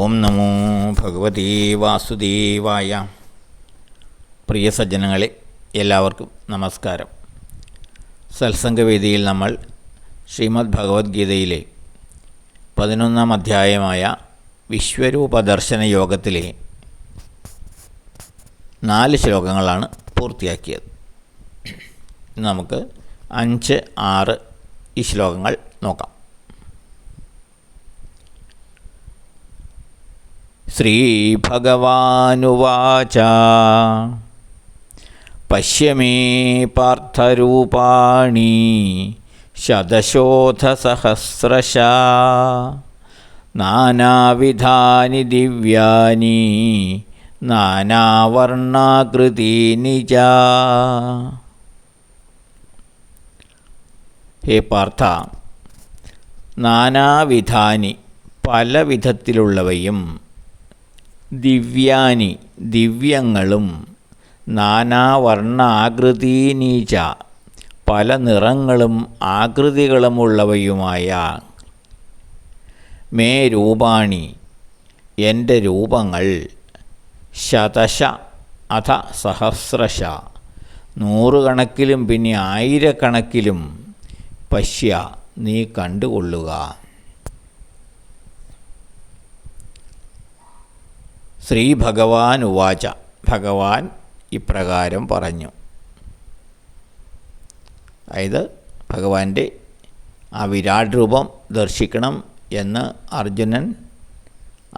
ഓം നമോ ഭഗവതീ വാസുദേവായ. പ്രിയ സജ്ജനങ്ങളെ, എല്ലാവർക്കും നമസ്കാരം. സത്സംഗവേദിയിൽ നമ്മൾ ശ്രീമദ് ഭഗവത്ഗീതയിലെ 11-ാം അധ്യായമായ വിശ്വരൂപദർശന യോഗത്തിലെ 4 ശ്ലോകങ്ങളാണ് പൂർത്തിയാക്കിയത്. നമുക്ക് 5, 6 ഈ ശ്ലോകങ്ങൾ നോക്കാം. ശ്രീഭഗവാനുവാച പശ്യ മേ പാർത്ഥരൂപാണി ശതശോഥസഹസ്രശാ നാനാവിധാനി ദിവ്യാനി നാനാവർണാകൃതീനി ച. ഹേ പാർത്ഥ, നാനാവിധാനി പല വിധത്തിലുള്ളവയും, ദിവ്യാനി ദിവ്യങ്ങളും, നാനാവർണാകൃതീനീച പല നിറങ്ങളും ആകൃതികളുമുള്ളവയുമായ, മേ രൂപാണി എൻ്റെ രൂപങ്ങൾ, ശതശ അഥ സഹസ്രശ നൂറുകണക്കിലും പിന്നെ ആയിരക്കണക്കിലും, പശ്യ നീ കണ്ടുകൊള്ളുക. ശ്രീ ഭഗവാൻ ഉവാച, ഭഗവാൻ ഇപ്രകാരം പറഞ്ഞു. അതായത് ഭഗവാന്റെ ആ വിരാട് രൂപം ദർശിക്കണം എന്ന് അർജുനൻ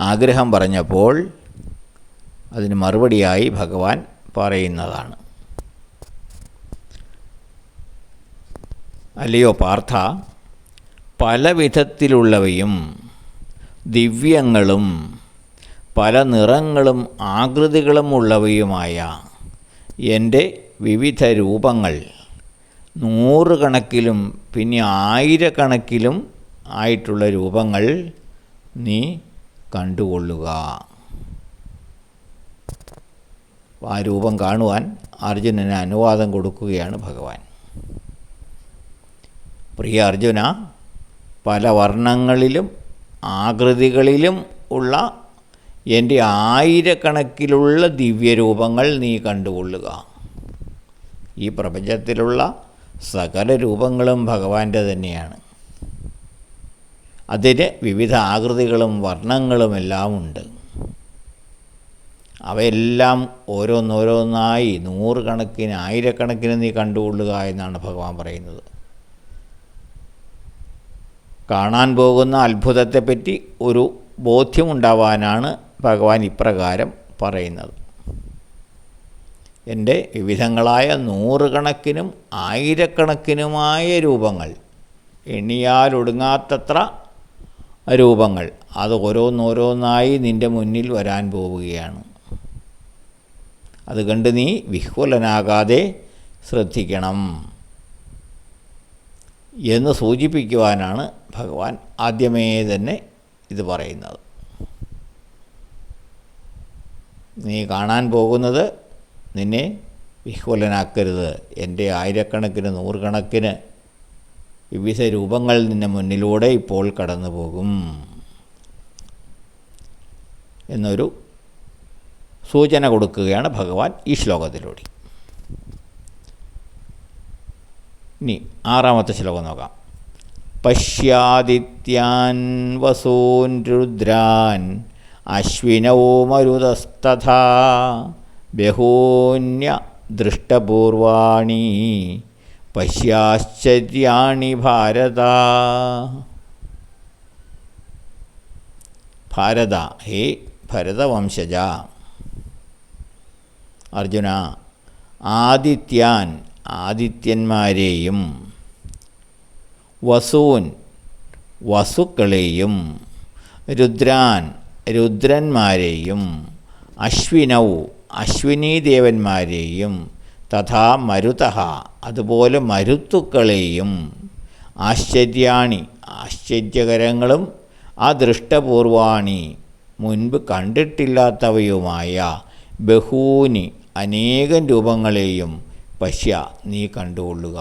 ആഗ്രഹം പറഞ്ഞപ്പോൾ അതിന് മറുപടിയായി ഭഗവാൻ പറയുന്നതാണ്. അല്ലയോ പാർത്ഥ, പല വിധത്തിലുള്ളവയും ദിവ്യങ്ങളും പല നിറങ്ങളും ആകൃതികളും ഉള്ളവയുമായ എൻ്റെ വിവിധ രൂപങ്ങൾ നൂറുകണക്കിലും പിന്നെ ആയിരക്കണക്കിലും ആയിട്ടുള്ള രൂപങ്ങൾ നീ കണ്ടുകൊള്ളുക. ആ രൂപം കാണുവാൻ അർജുനന് അനുവാദം കൊടുക്കുകയാണ് ഭഗവാൻ. പ്രിയ അർജുന, പല വർണ്ണങ്ങളിലും ആകൃതികളിലും ഉള്ള എൻ്റെ ആയിരക്കണക്കിലുള്ള ദിവ്യരൂപങ്ങൾ നീ കണ്ടുകൊള്ളുക. ഈ പ്രപഞ്ചത്തിലുള്ള സകല രൂപങ്ങളും ഭഗവാന്റെ തന്നെയാണ്. അതിന് വിവിധ ആകൃതികളും വർണ്ണങ്ങളുമെല്ലാം ഉണ്ട്. അവയെല്ലാം ഓരോന്നോരോന്നായി നൂറുകണക്കിന് ആയിരക്കണക്കിന് നീ കണ്ടുകൊള്ളുക എന്നാണ് ഭഗവാൻ പറയുന്നത്. കാണാൻ പോകുന്ന അത്ഭുതത്തെപ്പറ്റി ഒരു ബോധ്യമുണ്ടാവാനാണ് ഭഗവാൻ ഇപ്രകാരം പറയുന്നത്. എൻ്റെ വിവിധങ്ങളായ നൂറുകണക്കിനും ആയിരക്കണക്കിനുമായ രൂപങ്ങൾ, എണ്ണിയാലൊടുങ്ങാത്തത്ര രൂപങ്ങൾ, അത് ഓരോന്നോരോന്നായി നിൻ്റെ മുന്നിൽ വരാൻ പോവുകയാണ്. അത് കണ്ട് നീ വിഹ്വലനാകാതെ ശ്രദ്ധിക്കണം എന്ന് സൂചിപ്പിക്കുവാനാണ് ഭഗവാൻ ആദ്യമേ തന്നെ ഇത് പറയുന്നത്. നീ കാണാൻ പോകുന്നത് നിന്നെ വിഹ്വലനാക്കരുത്. എൻ്റെ ആയിരക്കണക്കിന് നൂറുകണക്കിന് വിവിധ രൂപങ്ങൾ നിന്റെ മുന്നിലൂടെ ഇപ്പോൾ കടന്നു പോകും എന്നൊരു സൂചന കൊടുക്കുകയാണ് ഭഗവാൻ ഈ ശ്ലോകത്തിലൂടെ. ഇനി 6-ാമത്തെ ശ്ലോകം നോക്കാം. പശ്യാദിത്യാൻ വസൂൻ രുദ്രാൻ അശ്വിനോ മരുതസ്തഥാ ബഹൂന്യ ദൃഷ്ടപൂർവാണി പശ്യാശ്ചര്യാണി ഭാരത. ഭാരത, ഹേ ഭരതവംശജ, അർജുന, ആദിത്യാൻ ആദിത്യന്മാരെയും, വസൂൻ വസുക്കളെയും, രുദ്രാൻ രുദ്രന്മാരെയും, അശ്വിനൗ അശ്വിനീദേവന്മാരെയും, തഥാ മരുതഃ അതുപോലെ മരുത്തുക്കളെയും, ആശ്ചര്യാണി ആശ്ചര്യകരങ്ങളും, അദൃഷ്ടപൂർവാണി മുൻപ് കണ്ടിട്ടില്ലാത്തവയുമായ, ബഹൂനി അനേകം രൂപങ്ങളെയും പശ്യ നീ കണ്ടുകൊള്ളുക.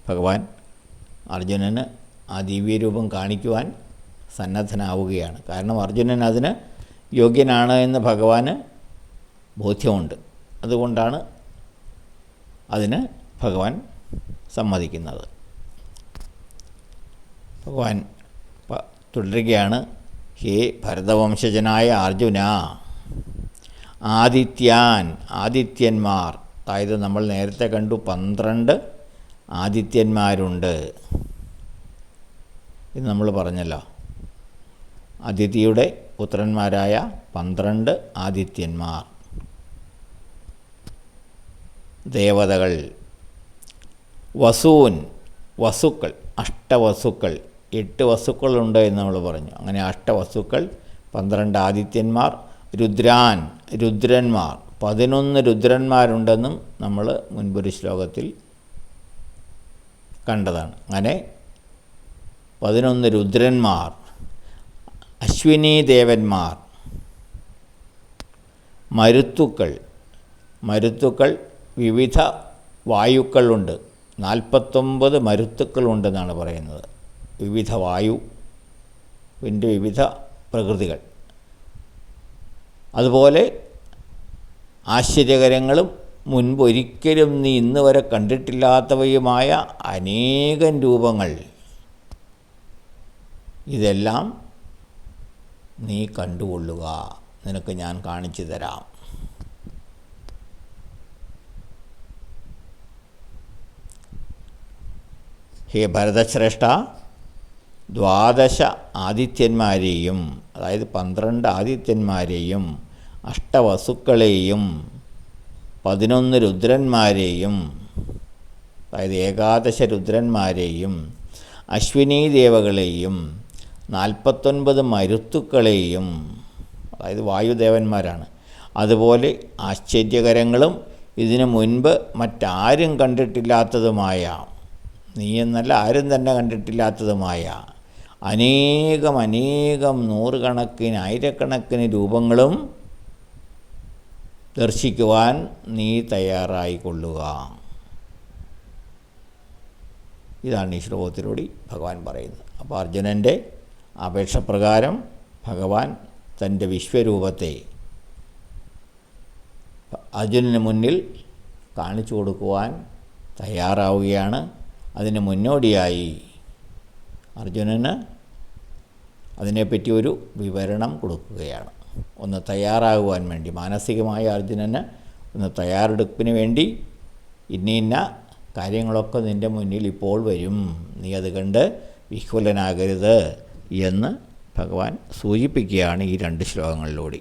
ഭഗവാൻ അർജുനന് ആ ദിവ്യരൂപം കാണിക്കുവാൻ സന്നദ്ധനാവുകയാണ്. കാരണം അർജുനൻ അതിന് യോഗ്യനാണ് എന്ന് ഭഗവാന് ബോധ്യമുണ്ട്. അതുകൊണ്ടാണ് അതിന് ഭഗവാൻ സമ്മതിക്കുന്നത്. ഭഗവാൻ തുടരുകയാണ്. ഹേ ഭരതവംശജനായ അർജുന, ആദിത്യന്മാർ, അതായത് നമ്മൾ നേരത്തെ കണ്ടു 12 ആദിത്യന്മാരുണ്ട് ഇത് നമ്മൾ പറഞ്ഞല്ലോ. അദിതിയുടെ പുത്രന്മാരായ 12 ആദിത്യന്മാർ, ദേവതകൾ, വസുക്കൾ, അഷ്ടവസുക്കൾ, 8 വസുക്കളുണ്ട് എന്ന് നമ്മൾ പറഞ്ഞു. അങ്ങനെ അഷ്ടവസുക്കൾ, 12 ആദിത്യന്മാർ, രുദ്രന്മാർ, 11 രുദ്രന്മാരുണ്ടെന്നും നമ്മൾ മുൻപൊരു ശ്ലോകത്തിൽ കണ്ടതാണ്. അങ്ങനെ 11 രുദ്രന്മാർ, അശ്വിനീ ദേവന്മാർ, മരുത്തുക്കൾ, വിവിധ വായുക്കളുണ്ട്. 49 മരുത്തുക്കളുണ്ടെന്നാണ് പറയുന്നത്. വിവിധ വായുവിൻ്റെ വിവിധ പ്രകൃതികൾ. അതുപോലെ ആശ്ചര്യകരങ്ങളും മുൻപൊരിക്കലും നീ ഇന്ന് വരെ കണ്ടിട്ടില്ലാത്തവയുമായ അനേകം രൂപങ്ങൾ. ഇതെല്ലാം നീ കണ്ടുകൊള്ളുക, നിനക്ക് ഞാൻ കാണിച്ചു തരാം. ഹേ ഭരതശ്രേഷ്ഠ, 12 ആദിത്യന്മാരെയും, അതായത് 12 ആദിത്യന്മാരെയും, അഷ്ടവസുക്കളെയും, 11 രുദ്രന്മാരെയും, അതായത് 11 രുദ്രന്മാരെയും, അശ്വിനീ ദേവകളെയും, 49 മരുത്തുക്കളെയും, അതായത് വായുദേവന്മാരാണ്, അതുപോലെ ആശ്ചര്യകരങ്ങളും ഇതിനു മുൻപ് മറ്റാരും കണ്ടിട്ടില്ലാത്തതുമായ, നീ എന്നല്ല ആരും തന്നെ കണ്ടിട്ടില്ലാത്തതുമായ അനേകം നൂറുകണക്കിന് ആയിരക്കണക്കിന് രൂപങ്ങളും ദർശിക്കുവാൻ നീ തയ്യാറായിക്കൊള്ളുക. ഇതാണ് ഈ ശ്ലോകത്തിലൂടെ ഭഗവാൻ പറയുന്നത്. അപ്പോൾ അർജുനൻ്റെ അപേക്ഷ പ്രകാരം ഭഗവാൻ തൻ്റെ വിശ്വരൂപത്തെ അർജുനന് മുന്നിൽ കാണിച്ചു കൊടുക്കുവാൻ തയ്യാറാവുകയാണ്. അതിന് മുന്നോടിയായി അർജുനന് അതിനെപ്പറ്റി ഒരു വിവരണം കൊടുക്കുകയാണ്. ഒന്ന് തയ്യാറാകുവാൻ വേണ്ടി, മാനസികമായ അർജുനന് ഒന്ന് തയ്യാറെടുപ്പിന് വേണ്ടി ഇന്ന കാര്യങ്ങളൊക്കെ നിൻ്റെ മുന്നിൽ ഇപ്പോൾ വരും, നീ അത് കണ്ട് വിഹ്വലനാകരുത് എന്ന് ഭഗവാൻ സൂചിപ്പിക്കുകയാണ് ഈ 2 ശ്ലോകങ്ങളിലൂടെ.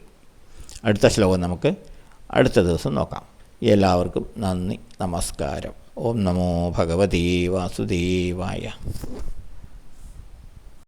അടുത്ത ശ്ലോകം നമുക്ക് അടുത്ത ദിവസം നോക്കാം. എല്ലാവർക്കും നന്ദി, നമസ്കാരം. ഓം നമോ ഭഗവതീ വാസുദേവായ.